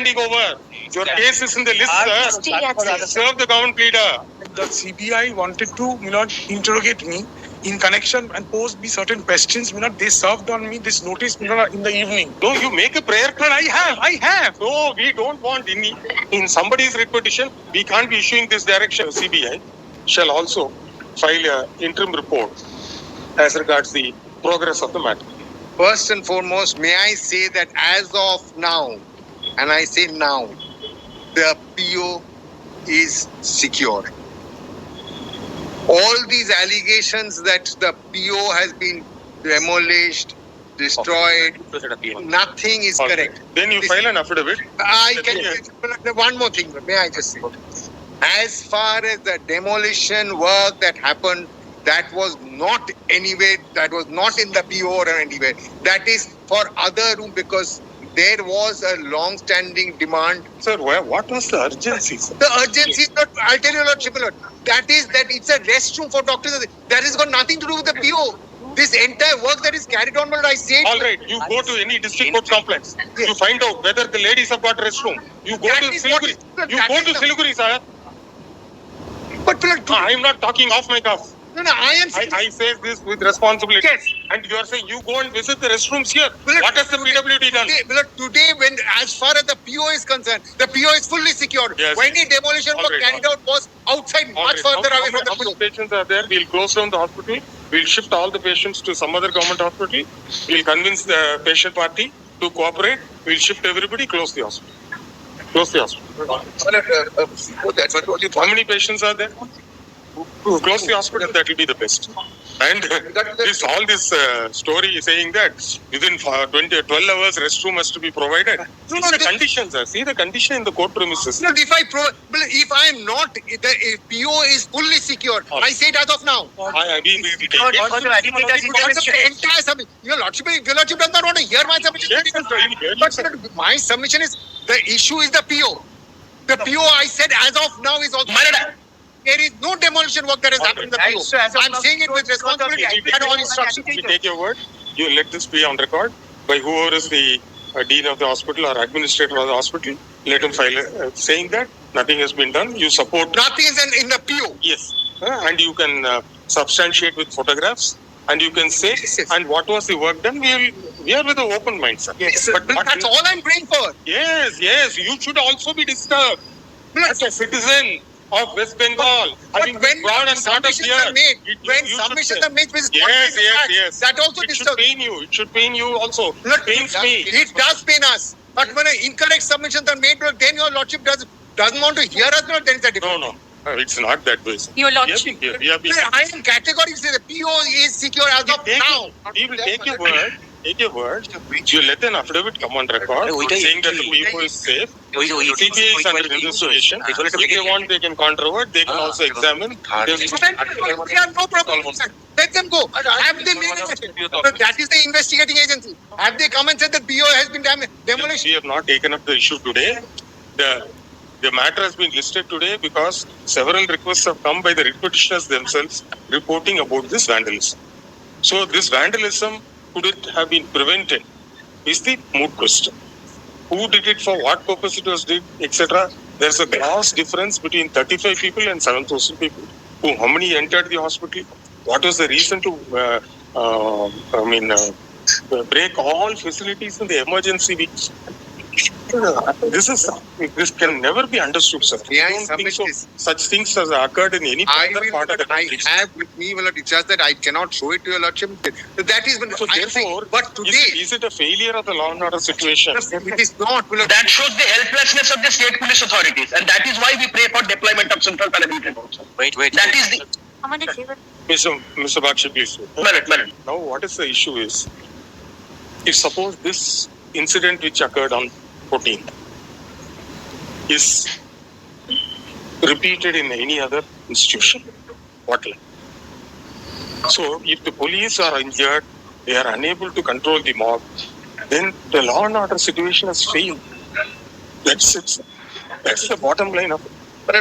handing over. Your case is in the list, sir. Serve the government leader. The CBI wanted to, interrogate me in connection and pose me certain questions. They served on me this notice, in the evening. No, you make a prayer card. I have. No, we don't want any. In somebody's repetition, we can't be issuing this direction. CBI shall also file an interim report as regards the progress of the matter. First and foremost, may I say that as of now, and I say now, the PO is secure. All these allegations that the PO has been demolished, destroyed, nothing is correct. Then you file an affidavit. I can. One more thing, may I just say? As far as the demolition work that happened, that was not anywhere, that was not in the PO or anywhere. That is for other room because there was a long-standing demand. Sir, what was the urgency? Sir? The urgency is not, I'll tell you, Lord Chipolot, that is that it's a restroom for doctors. That has got nothing to do with the PO. This entire work that is carried on, I say. All right, you go to any district court complex. Yes. You find out whether the ladies have got restroom. You go to Siliguri. You go to Siliguri, sir. But I am not talking off my cuff. No, I am saying. I say this with responsibility. Yes. And you are saying you go and visit the restrooms here. What has the PWD done? Today, when as far as the PO is concerned, the PO is fully secured. Yes. When the demolition was carried out was outside, much further away from the PO. How many patients are there? We'll close down the hospital. We'll shift all the patients to some other government hospital. We'll convince the patient party to cooperate. We'll shift everybody, close the hospital. Close the hospital. How many patients are there? Close the hospital, that will be the best. And all this story is saying that within 12 hours restroom has to be provided. See the conditions. See the condition in the court premises. No, if I am not, the PO is fully secured. I say it as of now. I agree with you. Your Lordship does not want to hear my submission. But my submission is, the issue is the PO. The PO I said as of now is also. There is no demolition work that has happened in the PO. I'm saying it with responsibility and all instructions. We take your word. You let this be on record by whoever is the dean of the hospital or administrator of the hospital. Let him file saying that nothing has been done. You support. Nothing is in the PO. Yes. And you can substantiate with photographs. And you can say, and what was the work done? We are with an open mind, sir. Yes, but that's all I'm praying for. Yes. You should also be disturbed as a citizen of West Bengal. But when submissions are made, yes. That also disturbs. It should pain you also. It pains me. It does pain us. But when incorrect submissions are made, then your Lordship doesn't want to hear us, then it's a different. No. It's not that way, sir. Your Lordship. I am categorically saying the PO is secure as of now. We will take your word. You let an affidavit come on record saying that the PO is safe. CBI is under investigation. If they want, they can controvert. They can also examine. We have no problem. Let them go. Have they made it? That is the investigating agency. Have they come and said that PO has been demolished? We have not taken up the issue today. The matter has been listed today because several requests have come by the petitioners themselves reporting about this vandalism. So this vandalism, could it have been prevented, is the moot question. Who did it, for what purpose it was did, etc. There's a vast difference between 35 people and 7,000 people. How many entered the hospital? What was the reason to break all facilities in the emergency weeks? This can never be understood, sir. I don't think so. Such things has occurred in any other part of the country. I have with me, it's just that I cannot show it to your Lordship. That is, so therefore, but today, is it a failure of the law and order situation? It is not. That shows the helplessness of the state police authorities, and that is why we pray for deployment of central paramilitary forces. Wait. That is the. Mr. Bakshi, please. Minute. Now, what is the issue is, if suppose this incident which occurred on 14th is repeated in any other institution, what like? So, if the police are injured, they are unable to control the mob, then the law and order situation has failed. That's it. That's the bottom line of it. But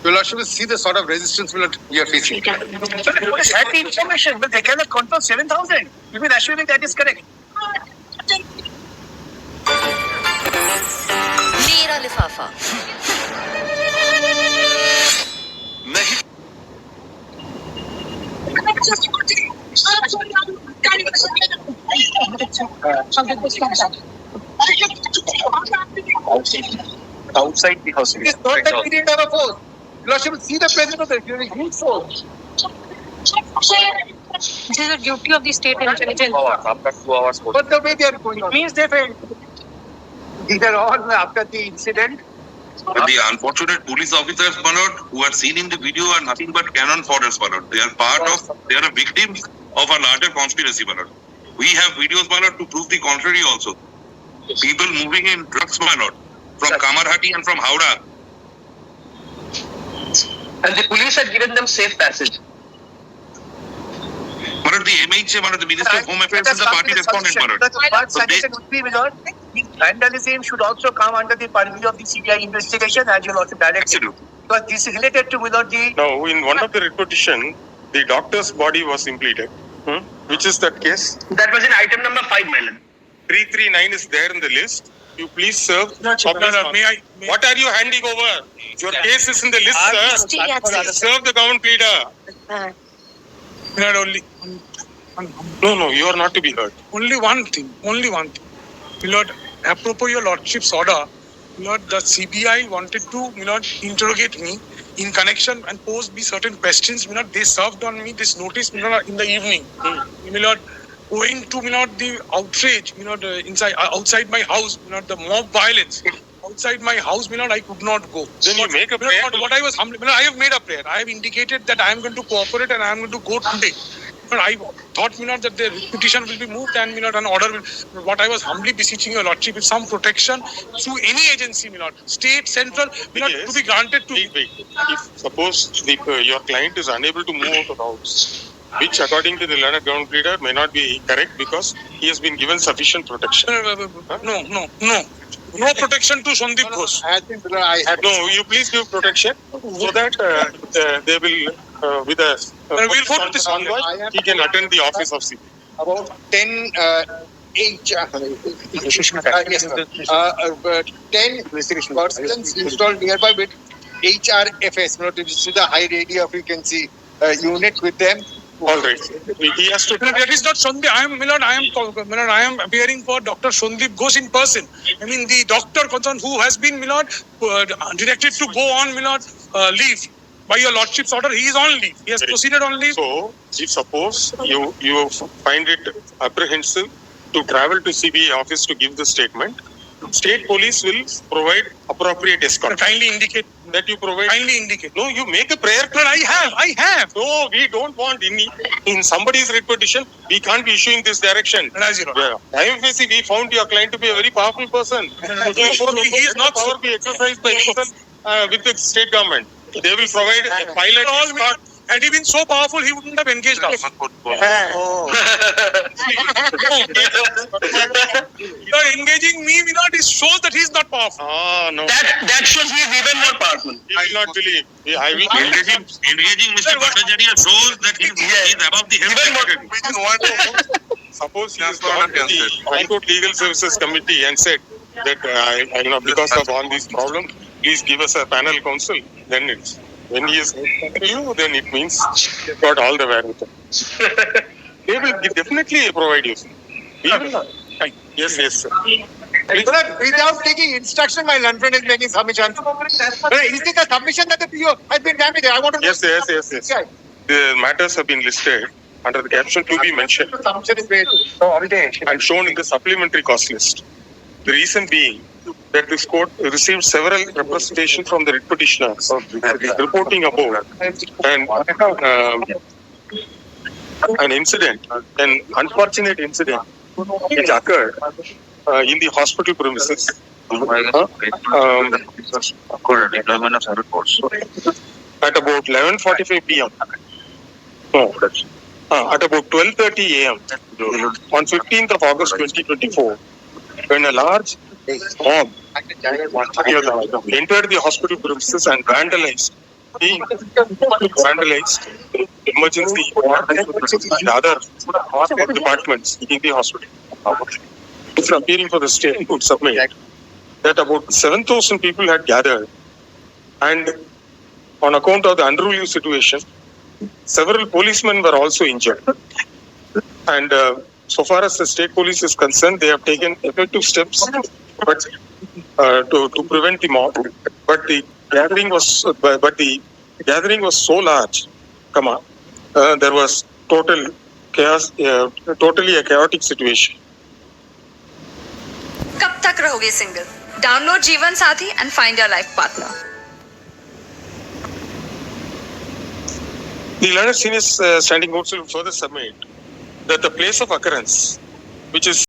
your Lordship will see the sort of resistance we are facing. The police had the information, but they cannot control 7,000. You mean assuming that is correct? लिफाफा। Outside the house. It is not that we didn't have a force. Your Lordship, see the presence of the huge force. This is a duty of the state intelligence. 2 hours. But the way they are going on means they failed. These are all after the incident. But the unfortunate police officers, my lord, who are seen in the video are nothing but cannon fodders, my lord. They are a victim of a larger conspiracy, my lord. We have videos, my lord, to prove the contrary also. People moving in trucks, my lord, from Kamarhati and from Howrah. And the police had given them safe passage. My lord, the MHA, my lord, the Ministry of Home Affairs is the party respondent, my lord. But suggestion would be, my lord, vandalism should also come under the purview of the CBI investigation as you also directed. Absolutely. Because this is related to, my lord, the... Now, in one of the writ petition, the doctor's body was impleted. Which is that case? That was in item number 5, my lord. 339 is there in the list. You please serve. What are you handing over? Your case is in the list, sir. Serve the government pleader. Not only. No, you are not to be heard. Only one thing. My Lord, apropos your Lordship's order, my Lord, the CBI wanted to, my Lord, interrogate me in connection and pose me certain questions. My Lord, they served on me this notice, my Lord, in the evening. My Lord, owing to, my Lord, the outrage, my Lord, outside my house, my Lord, the mob violence. Outside my house, my Lord, I could not go. Then you make a prayer. What I was humbly, my Lord, I have made a prayer. I have indicated that I am going to cooperate and I am going to go today. But I thought, my Lord, that the petition will be moved and, my Lord, an order will. What I was humbly beseeching your Lordship is some protection through any agency, my Lord, state, central, my Lord, to be granted to. Wait. If suppose your client is unable to move out of the house, which according to the learned government leader may not be correct because he has been given sufficient protection. No protection to Sondip Ghosh. No, you please give protection so that they will, with a we'll vote this convoy, he can attend the office of CBI. About 10 10 persons installed nearby with HRFS, which is the high radio frequency unit with them. All right. He has to. That is not Sondip. I am appearing for Dr. Sondip Ghosh in person. I mean, the doctor concerned who has been, directed to go on, leave. By your Lordship's order, he is on leave. He has proceeded on leave. So, if suppose you find it apprehensive to travel to CBI office to give the statement, state police will provide appropriate escort. Kindly indicate that you provide. Kindly indicate. No, you make a prayer. No, I have. No, we don't want in somebody's writ petition. We can't be issuing this direction. IMFC, we found your client to be a very powerful person. He is not power be exercised by with the state government. They will provide a pilot escort. Had he been so powerful, he wouldn't have engaged us. You are engaging me, it shows that he is not powerful. No. That shows he is even more powerful. I will not believe. I will Engaging Mr. Bhattacharya shows that he is above the health. Suppose he has gone to the High Court Legal Services Committee and said that because of all these problems, please give us a panel counsel. Then it's when he is you, then it means you've got all the wherewithal. They will definitely provide you. Yes, sir. Without taking instruction, my learned friend is making submission. Is this a submission that the PO has been damaged? I want to. Yes. The matters have been listed under the caption to be mentioned and shown in the supplementary cost list. The reason being that this court received several representations from the writ petitioners reporting about an incident, an unfortunate incident which occurred in the hospital premises at about 11:45 p.m. At about 12:30 a.m. on 15th of August 2024, when a large mob entered the hospital premises and vandalized emergency and other departments in the hospital. If appearing for the state, would submit that about 7,000 people had gathered, and on account of the unruly situation, several policemen were also injured. And so far as the state police is concerned, they have taken effective steps, but to prevent the mob. But the gathering was so large. There was total chaos, totally a chaotic situation. कब तक रहोगे single? Download जीवन साथी and find your life partner. The learned senior standing council further submit that the place of occurrence, which is